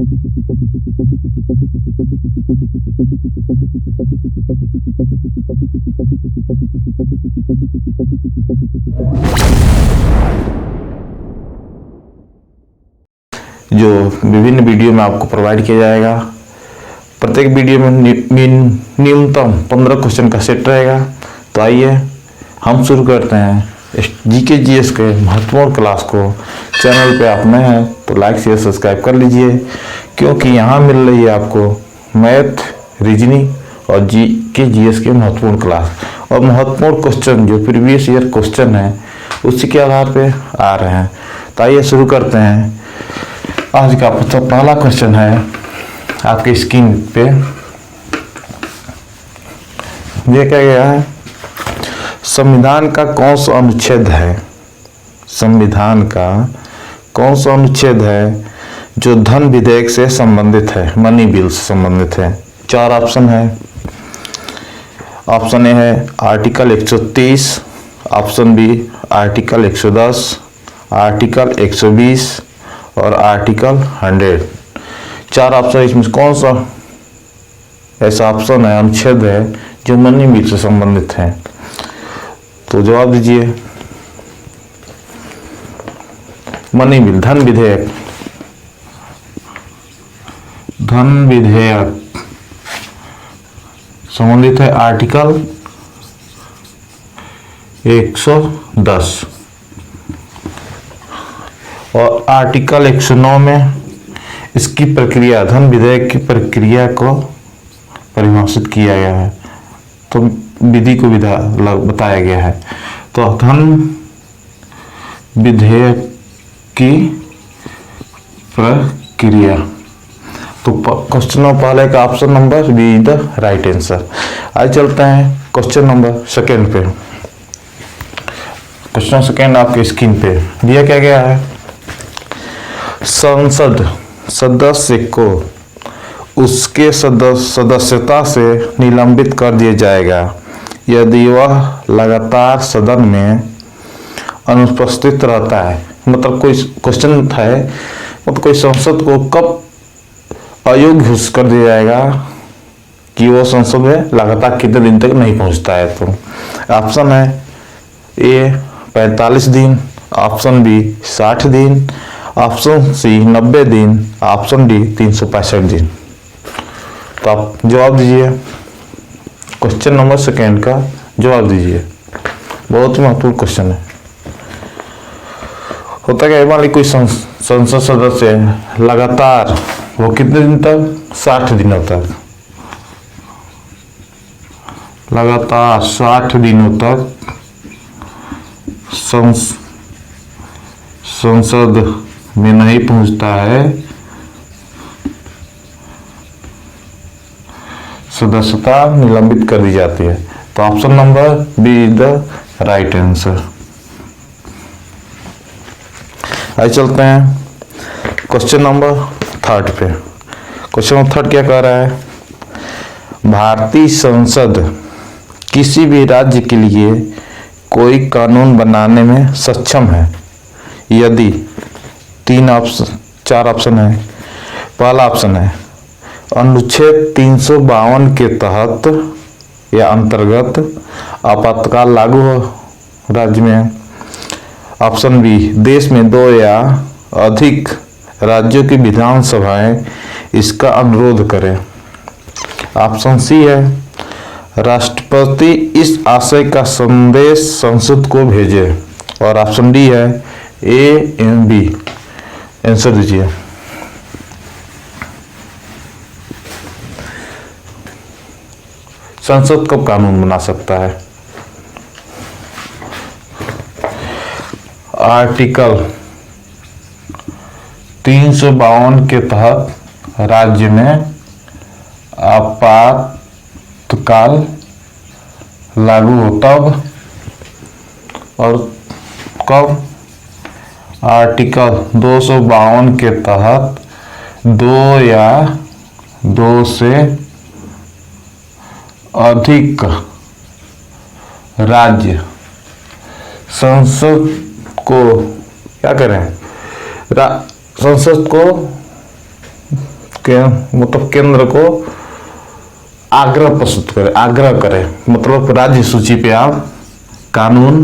जो विभिन्न वीडियो में आपको प्रोवाइड किया जाएगा। प्रत्येक वीडियो में न्यूनतम 15 क्वेश्चन का सेट रहेगा। तो आइए हम शुरू करते हैं जीके जीएस के महत्वपूर्ण क्लास को। चैनल पे आप नए हैं तो लाइक शेयर सब्सक्राइब कर लीजिए, क्योंकि यहाँ मिल रही है आपको मैथ, रीजनिंग और जीके जीएस के महत्वपूर्ण क्लास और महत्वपूर्ण क्वेश्चन जो प्रीवियस ईयर क्वेश्चन है उसी के आधार पे आ रहे हैं। तो आइए शुरू करते हैं। आज का पहला क्वेश्चन है आपके स्क्रीन पे। ये क्या गया है, संविधान का कौन सा अनुच्छेद है, संविधान का कौन सा अनुच्छेद है जो धन विधेयक से संबंधित है, मनी बिल से संबंधित है। 4 ऑप्शन है। ऑप्शन ए है article 130, option B article 110, article 120 और आर्टिकल 100। 4 ऑप्शन, इसमें कौन सा ऐसा ऑप्शन है, अनुच्छेद है जो मनी बिल से संबंधित है। तो जवाब दीजिए। मनी बिल, धन विधेयक, धन विधेयक संबंधित है आर्टिकल 110 और आर्टिकल 109 में इसकी प्रक्रिया, धन विधेयक की प्रक्रिया को परिभाषित किया गया है, तो विधि को बताया गया है। तो धन विधेयक की प्रक्रिया, तो क्वेश्चन नंबर पहले का option number be the right answer. आज चलते हैं क्वेश्चन नंबर सेकेंड पे। क्वेश्चन सेकेंड आपके स्क्रीन पे दिया क्या गया है, संसद सदस्य को उसके सदस्यता से निलंबित कर दिया जाएगा यदि वह लगातार सदन में अनुपस्थित रहता है। मतलब कोई क्वेश्चन था, मतलब कोई संसद को कब अयोग्य घोषित कर दिया जाएगा कि वो संसद में लगातार कितने दिन तक नहीं पहुंचता है। तो ऑप्शन है ए 45 दिन, ऑप्शन बी 60 दिन, ऑप्शन सी 90 दिन, ऑप्शन डी 365 दिन। तो आप जवाब दीजिए, क्वेश्चन नंबर सेकेंड का जवाब दीजिए। बहुत ही महत्वपूर्ण क्वेश्चन है। होता क्या है, मान लीजिए कोई संसद सदस्य लगातार वो कितने दिन तक, 60 दिनों तक, लगातार 60 दिनों तक संसद में नहीं पहुंचता है, सदस्यता निलंबित कर दी जाती है। तो option number B is the right answer. आइए चलते हैं क्वेश्चन नंबर थर्ड पे। क्वेश्चन नंबर थर्ड क्या कह रहा है, भारतीय संसद किसी भी राज्य के लिए कोई कानून बनाने में सक्षम है यदि 4 ऑप्शन है। पहला ऑप्शन है अनुच्छेद 352 के तहत या अंतर्गत आपातकाल लागू हो राज्य में। ऑप्शन बी देश में 2 या अधिक राज्यों की विधानसभाएं इसका अनुरोध करें। ऑप्शन सी है राष्ट्रपति इस आशय का संदेश संसद को भेजे। और ऑप्शन डी है ए एंड बी। आंसर दीजिए। संसद कब कानून बना सकता है? आर्टिकल 352 के तहत राज्य में आपातकाल लागू हो तब, और कब? आर्टिकल 252 के तहत 2 या 2 से अधिक राज्य संसद को क्या करें, संसद को मतलब केंद्र को आग्रह प्रस्तुत करे, आग्रह करे, मतलब राज्य सूची पे आप कानून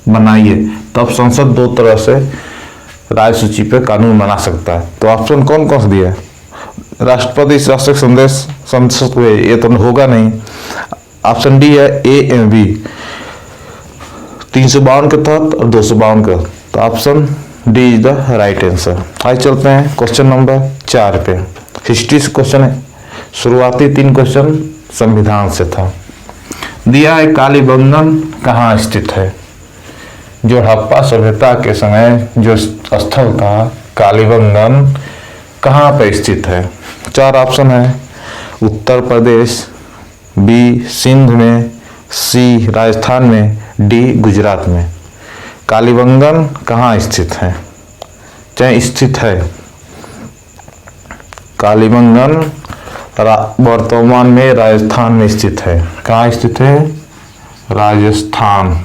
बनाइए। तो अब संसद दो तरह से राज्य सूची पे कानून बना सकता है। तो ऑप्शन कौन कौन सा दिया है? राष्ट्रपति शासक संदेश संसद को, ये तो होगा नहीं। ऑप्शन डी है ए एम बी, 352 के तहत और 252 के। तो option D is the right answer. आज चलते हैं क्वेश्चन नंबर 4 पे। हिस्ट्री से क्वेश्चन है। शुरुआती 3 क्वेश्चन संविधान से था। दिया है कालीबंगन कहाँ स्थित है? जो हड़प्पा सभ्यता के समय जो स्थल था कालीबंगन कहाँ पर स्थित है? 4 ऑप्शन है। उत्तर प्रदेश, बी सिंध में, सी राजस्थान में, डी गुजरात में। कालीबंगन कहाँ स्थित है? चाहे स्थित है। कालीबंगन वर्तमान में राजस्थान में स्थित है। कहाँ स्थित है? Rajasthan.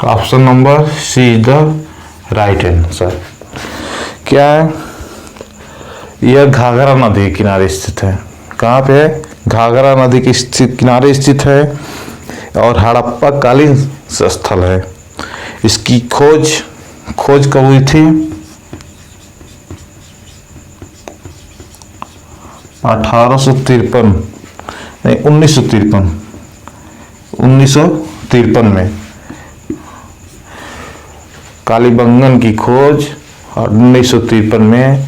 Option number C is the right answer. क्या है? यह घाघरा नदी किनारे स्थित है। कहाँ पे है? घाघरा नदी के किनारे स्थित है और हड़प्पा कालीन स्थल है। इसकी खोज कब हुई थी? 1853 नहीं 1953 में कालीबंगन की खोज 1953 में,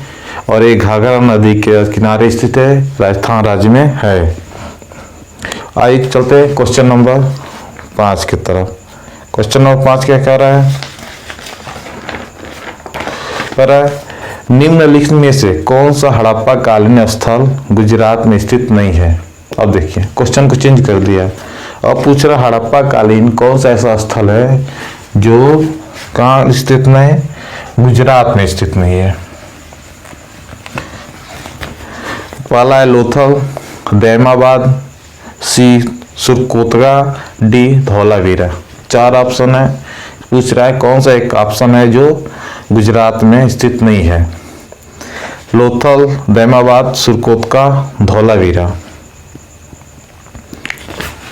और एक घाघरा नदी के किनारे स्थित है, राजस्थान राज्य में है। आइए चलते हैं क्वेश्चन नंबर 5 की तरफ। क्वेश्चन नंबर 5 क्या कह रहा है? कह रहा है निम्नलिखित में से कौन सा हड़प्पा कालीन स्थल गुजरात में स्थित नहीं है? अब देखिए क्वेश्चन को चेंज कर दिया। अब पूछ रहा हड़प्पा कालीन कौन सा ऐसा स्थल है जो कहाँ स्थित नहीं है? गुजरात में स्थित नहीं है। पहला है लोथल, दैमाबाद, सी सुरकोतरा, डी धौलावीरा। 4 ऑप्शन है। पूछ रहा है कौन सा एक ऑप्शन है जो गुजरात में स्थित नहीं है? लोथल, दैमाबाद, सुरकोतरा, धौलावीरा।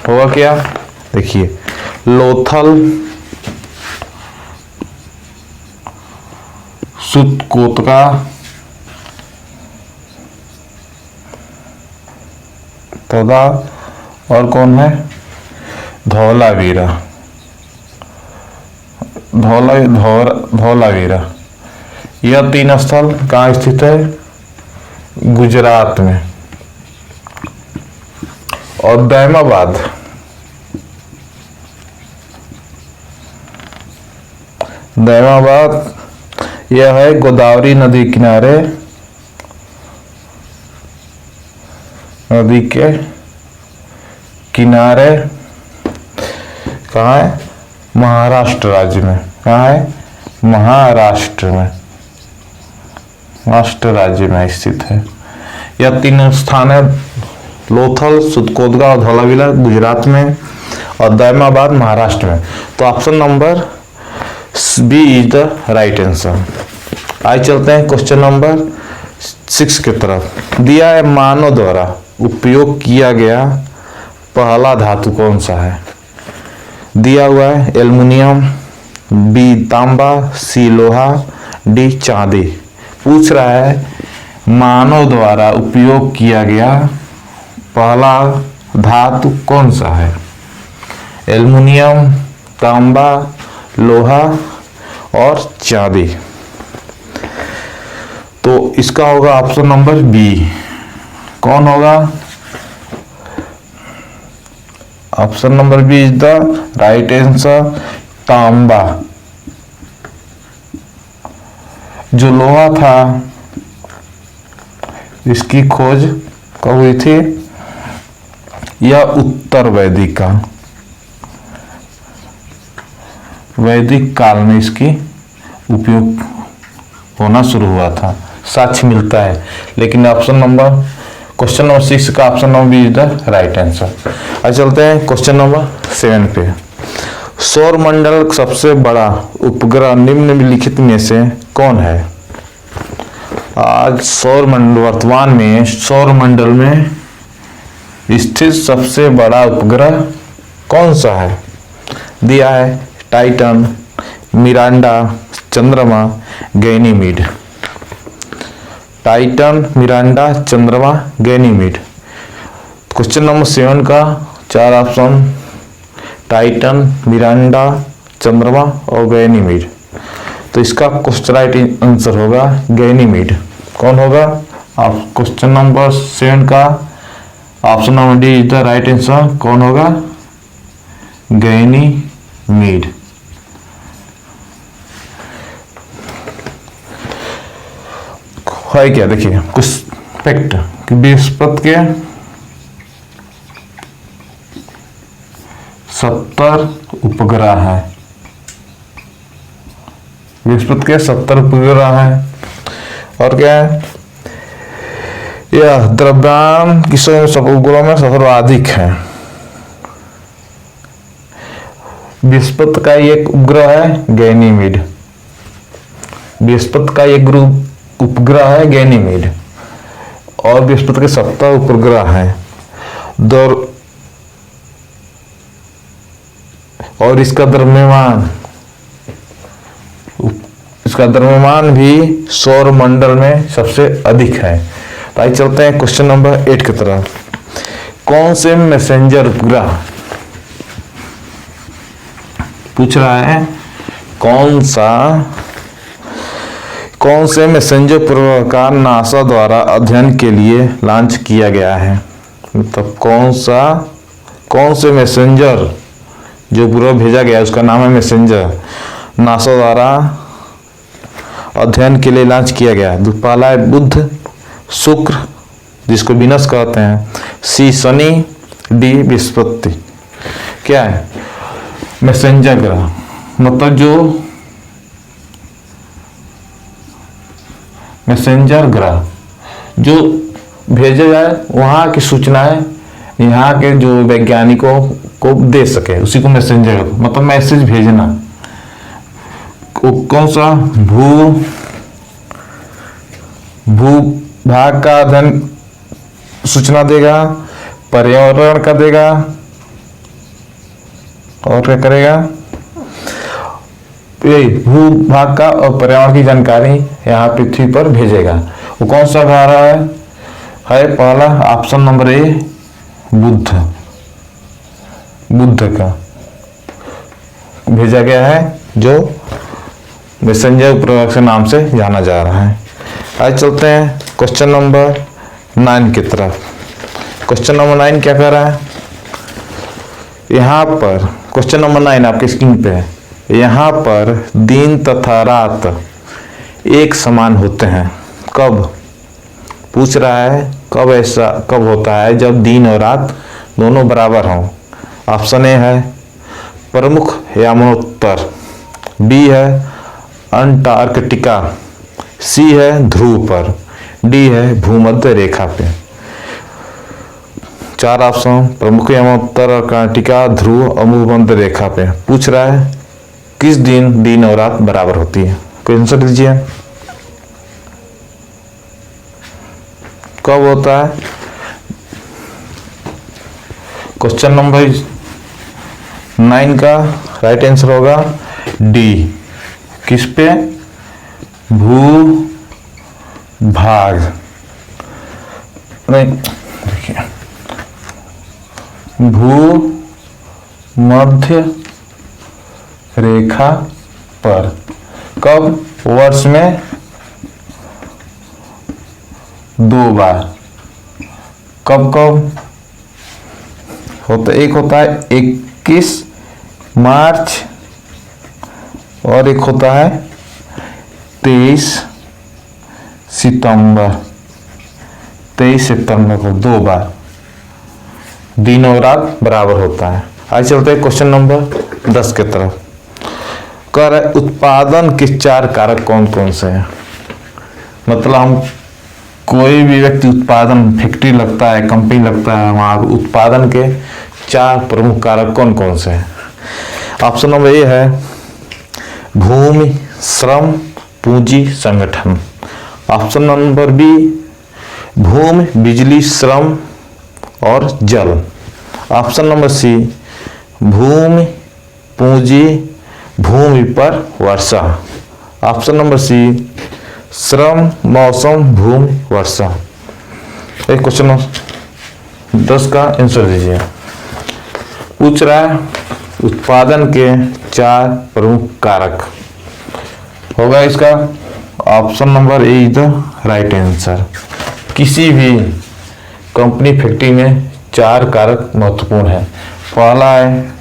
होगा क्या? देखिए लोथल, सुरकोतरा, तथा और कौन है? धौलावीरा। धौलावीरा। यह 3 स्थल कहाँ स्थित है? गुजरात में। और दैमाबाद, यह है गोदावरी नदी किनारे, नदी के किनारे। कहाँ है? महाराष्ट्र राज्य में। कहाँ है? महाराष्ट्र में, महाराष्ट्र राज्य में स्थित है। यह 3 स्थान है। लोथल, सुरकोतरा और धौलावीरा गुजरात में, और दैमाबाद महाराष्ट्र में। तो option number B is the right answer. आज चलते हैं क्वेश्चन नंबर 6 की तरफ। दिया है मानव द्वारा उपयोग किया गया पहला धातु कौन सा है? दिया हुआ है एल्युमिनियम, बी तांबा, सी लोहा, डी चांदी। पूछ रहा है मानव द्वारा उपयोग किया गया पहला धातु कौन सा है? एल्युमिनियम, तांबा, लोहा और चांदी। तो इसका होगा ऑप्शन नंबर बी। कौन होगा? Option number B is the right answer, तांबा। जो लोहा था इसकी खोज कब हुई थी? यह उत्तर वैदिक काल में इसकी उपयोग होना शुरू हुआ था, साक्ष्य मिलता है। लेकिन ऑप्शन नंबर क्वेश्चन नंबर 6 का option number B is the right answer. अब चलते हैं क्वेश्चन नंबर 7 पे। सौर मंडल सबसे बड़ा उपग्रह निम्नलिखित में से कौन है? आज सौरमंडल, वर्तमान में सौरमंडल में स्थित सबसे बड़ा उपग्रह कौन सा है? दिया है टाइटन, मिरांडा, चंद्रमा, गैनीमीड। टाइटन, मिरांडा, चंद्रमा, गैनीमीड। क्वेश्चन नंबर 7 का 4 ऑप्शन टाइटन, मिरांडा, चंद्रमा और गैनीमीड। तो इसका क्वेश्चन राइट आंसर होगा गैनीमीड। कौन होगा? आप क्वेश्चन नंबर 7 का option number D is the right answer. कौन होगा? गैनीमीड। है क्या? देखिए कुछ फैक्ट कि बृहस्पति के 70 उपग्रह है। बृहस्पति के 70 उपग्रह है। और क्या है? यह द्रव्यमान किसमें सब उपग्रह में सर्वाधिक है। बृहस्पति का एक उपग्रह है गैनीमीड। बृहस्पति का एक ग्रुप उपग्रह है गैनीमीड और बृहस्पति के 70 उपग्रह हैं। और इसका द्रव्यमान भी सौरमंडल में सबसे अधिक है। तो आइए चलते हैं क्वेश्चन नंबर 8 की तरफ। कौन से मैसेंजर उपग्रह पूछ रहा है? कौन से मैसेंजर उपग्रह का नासा द्वारा अध्ययन के लिए लॉन्च किया गया है? मतलब कौन से मैसेंजर जो उपग्रह भेजा गया उसका नाम है मैसेंजर, नासा द्वारा अध्ययन के लिए लॉन्च किया गया। पहला है बुध, शुक्र जिसको विनस कहते हैं, सी शनि, डी बृहस्पति। क्या है? मैसेंजर ग्रह मतलब जो मैसेंजर ग्रह जो भेजे जाए वहां की सूचनाएं यहाँ के जो वैज्ञानिकों को दे सके, उसी को मैसेंजर मतलब मैसेज भेजना। कौन सा? भूभाग का अध्ययन सूचना देगा, पर्यावरण का देगा और क्या करेगा? यही भूभाग का और पर्यावरण की जानकारी यहाँ पृथ्वी पर भेजेगा। वो कौन सा ग्रह है? पहला ऑप्शन नंबर ए बुध का भेजा गया है जो मैसेंजर उपग्रह के नाम से जाना जा रहा है। आज चलते हैं क्वेश्चन नंबर 9 की तरफ। क्वेश्चन नंबर 9 क्या कह रहा है? यहाँ पर क्वेश्चन नंबर 9 आपके स्क्रीन पे है। यहाँ पर दिन तथा रात एक समान होते हैं। कब? पूछ रहा है कब होता है जब दिन और रात दोनों बराबर हों। ऑप्शन ए है प्रमुख यमोत्तर, बी है अंटार्कटिका, सी है ध्रुव पर, डी है भूमध्य रेखा पे। 4 ऑप्शन प्रमुख यमोत्तर, अंटार्कटिका, ध्रुव और भूमध्य रेखा पे। पूछ रहा है किस दिन और रात बराबर होती है। कोई आंसर दीजिए। कब होता है? क्वेश्चन नंबर 9 का राइट आंसर होगा डी। किस पे? भूभाग नहीं, देखिए भूमध्य रेखा पर। कब? वर्ष में 2 बार। कब होता? एक होता है 21 मार्च और एक होता है 23 सितंबर। 23 सितंबर को 2 बार दिन और रात बराबर होता है। आज चलते हैं क्वेश्चन नंबर 10 की तरफ। कह रहे उत्पादन के 4 कारक कौन कौन से हैं? मतलब हम कोई भी व्यक्ति उत्पादन फैक्ट्री लगता है, कंपनी लगता है, वहां उत्पादन के 4 प्रमुख कारक कौन कौन से हैं? ऑप्शन नंबर ए है भूमि, श्रम, पूंजी, संगठन। ऑप्शन नंबर बी भूमि, बिजली, श्रम और जल। ऑप्शन नंबर सी भूमि, पूंजी, भूमि पर वर्षा। ऑप्शन नंबर सी श्रम, मौसम, भूमि, वर्षा। एक क्वेश्चन 10 का आंसर दीजिए। पूछ रहा है उत्पादन के 4 प्रमुख कारक। होगा इसका option number A is the right answer. किसी भी कंपनी फैक्ट्री में 4 कारक महत्वपूर्ण है। पहला है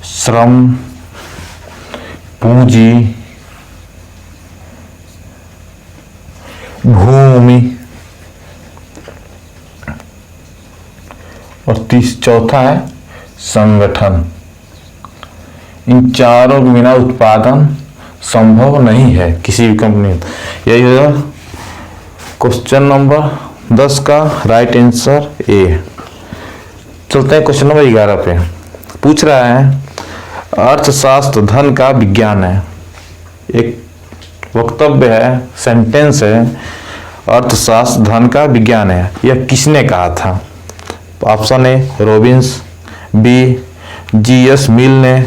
श्रम, पूंजी, भूमि और चौथा है संगठन। इन चारों के बिना उत्पादन संभव नहीं है किसी भी कंपनी में। यही होगा क्वेश्चन नंबर 10 का राइट आंसर ए। चलते हैं क्वेश्चन नंबर 11 पे। पूछ रहा है अर्थशास्त्र धन का विज्ञान है। एक वक्तव्य है, सेंटेंस है, अर्थशास्त्र धन का विज्ञान है। यह किसने कहा था? Option A Robbins, B GS Mill ने,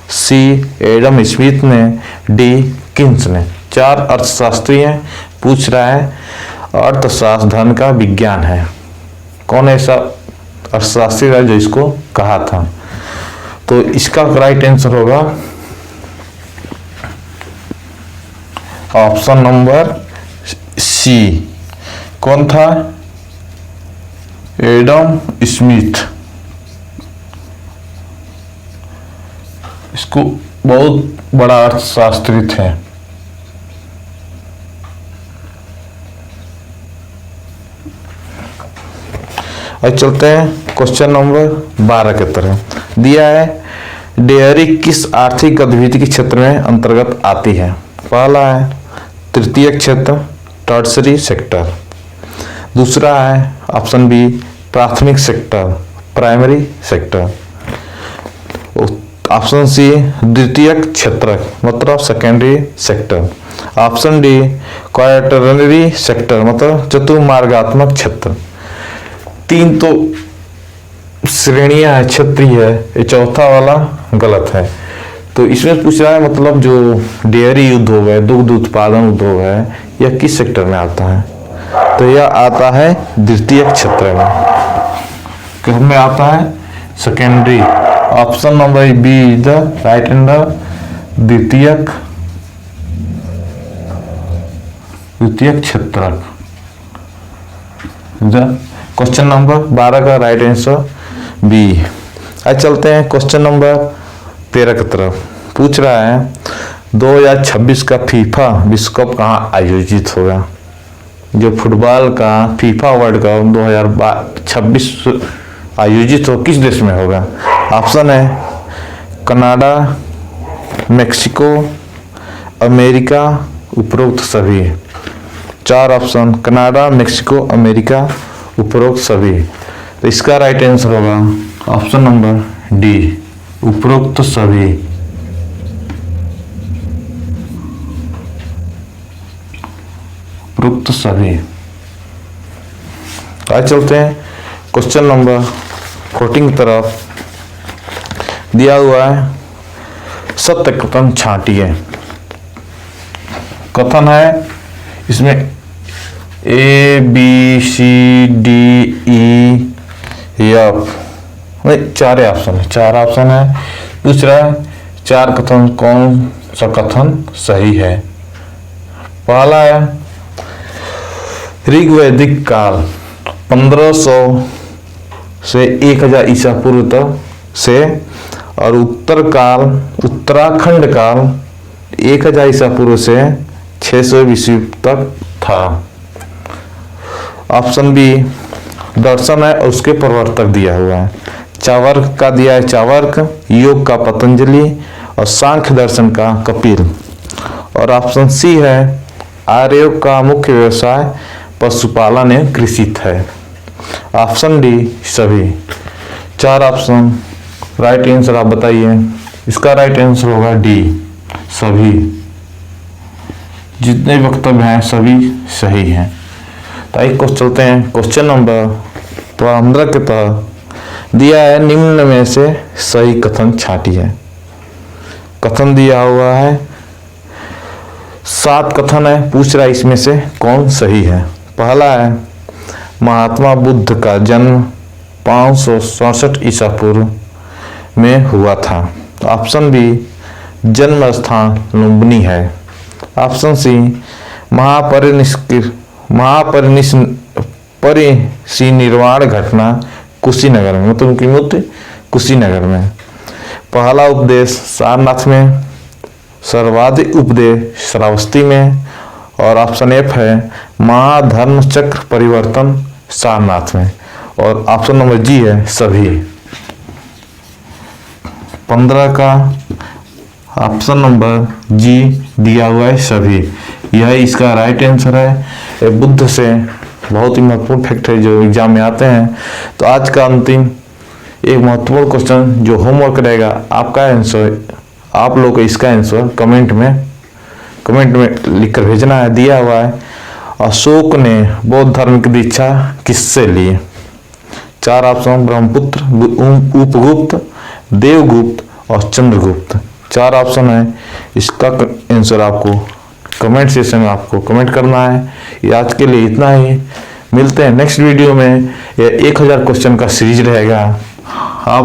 सी एडम स्मिथ ने, डी किन्स ने। 4 अर्थशास्त्री हैं। पूछ रहा है अर्थशास्त्र धन का विज्ञान है। कौन ऐसा अर्थशास्त्री है जो इसको कहा था? तो इसका राइट आंसर होगा ऑप्शन नंबर सी। कौन था? Adam Smith. इसको बहुत बड़ा अर्थशास्त्री थे। अब चलते हैं क्वेश्चन नंबर 12 की तरफ। दिया है डेयरी किस आर्थिक गतिविधि के क्षेत्र में अंतर्गत आती है? पहला है तृतीय क्षेत्र, टर्सरी सेक्टर। दूसरा है ऑप्शन बी प्राथमिक sector, primary sector. Option C द्वितीयक क्षेत्र मतलब secondary sector. Option D quaternary sector मतलब चतुर्मार्गात्मक क्षेत्र। 3 तो श्रेणियां है, क्षेत्रीय है, ये चौथा वाला गलत है। तो इसमें पूछ रहा है मतलब जो डेयरी उद्योग है, दुग्ध उत्पादन उद्योग है, यह किस सेक्टर में आता है? तो यह आता है द्वितीयक क्षेत्र में। किस में आता है? Secondary. Option number B is the right answer, द्वितीयक क्षेत्र। क्वेश्चन नंबर 12 का राइट आंसर बी। आज चलते हैं क्वेश्चन नंबर 13 की तरफ। पूछ रहा है 2026 का फीफा विश्व कप कहाँ आयोजित होगा? जो फुटबॉल का फीफा वर्ल्ड कप 2026 आयोजित हो किस देश में होगा? ऑप्शन है कनाडा, मेक्सिको, अमेरिका, उपरोक्त सभी। 4 ऑप्शन कनाडा, मेक्सिको, अमेरिका, उपरोक्त सभी। तो इसका राइट आंसर होगा ऑप्शन नंबर डी, उपरोक्त सभी। उपरोक्त सभी। आज चलते हैं क्वेश्चन नंबर 14 की तरफ। दिया हुआ है सत्य कथन छांटिए। कथन है इसमें A B C D E F, 4 option है, 4 ऑप्शन है। दूसरा 4 कथन कौन सा कथन सही है? पहला है ऋग्वैदिक काल 1500 से 1000 ईसा पूर्व तक से, और उत्तर काल उत्तराखंड काल 1000 ईसा पूर्व से 600 ईस्वी तक था। ऑप्शन बी दर्शन है और उसके प्रवर्तक दिया हुआ है। चावर्क का दिया है चावर्क, योग का पतंजलि और सांख्य दर्शन का कपिल। और ऑप्शन सी है आर्यों का मुख्य व्यवसाय पशुपालन एवं कृषि है। ऑप्शन डी सभी। 4 ऑप्शन राइट आंसर आप बताइए। इसका राइट आंसर होगा डी सभी। जितने वक्तव्य हैं सभी सही हैं। तो एक क्वेश्चन चलते हैं क्वेश्चन नंबर 15 के तहत दिया है निम्न में से सही कथन छांटिए। कथन दिया हुआ है 7 कथन है, पूछ रहा है इसमें से कौन सही है। पहला है महात्मा बुद्ध का जन्म 567 ईसा पूर्व में हुआ था। ऑप्शन बी जन्म स्थान लुम्बिनी है। ऑप्शन सी परिनिर्वाण घटना कुशीनगर में, मतलब उनकी मृत्यु कुशीनगर में। पहला उपदेश सारनाथ में, सर्वाधिक उपदेश श्रावस्ती में, और ऑप्शन एफ है महाधर्म चक्र परिवर्तन सारनाथ में, और ऑप्शन नंबर जी है सभी। 15 का ऑप्शन नंबर जी दिया हुआ है सभी, यह इसका राइट आंसर है। ये बुद्ध से बहुत ही महत्वपूर्ण फैक्ट है जो एग्जाम में आते हैं। तो आज का अंतिम एक महत्वपूर्ण क्वेश्चन जो होमवर्क रहेगा, आपका आंसर, आप लोग को इसका आंसर कमेंट में लिखकर भेजना है। दिया हुआ है अशोक ने बौद्ध धर्म की दीक्षा किससे ली। 4 ऑप्शन ब्रह्मपुत्र, उपगुप्त, देवगुप्त और चंद्रगुप्त। 4 ऑप्शन है, इसका आंसर आपको कमेंट सेक्शन में आपको कमेंट करना है। ये आज के लिए इतना ही, मिलते हैं नेक्स्ट वीडियो में। यह 1000 क्वेश्चन का सीरीज रहेगा। आप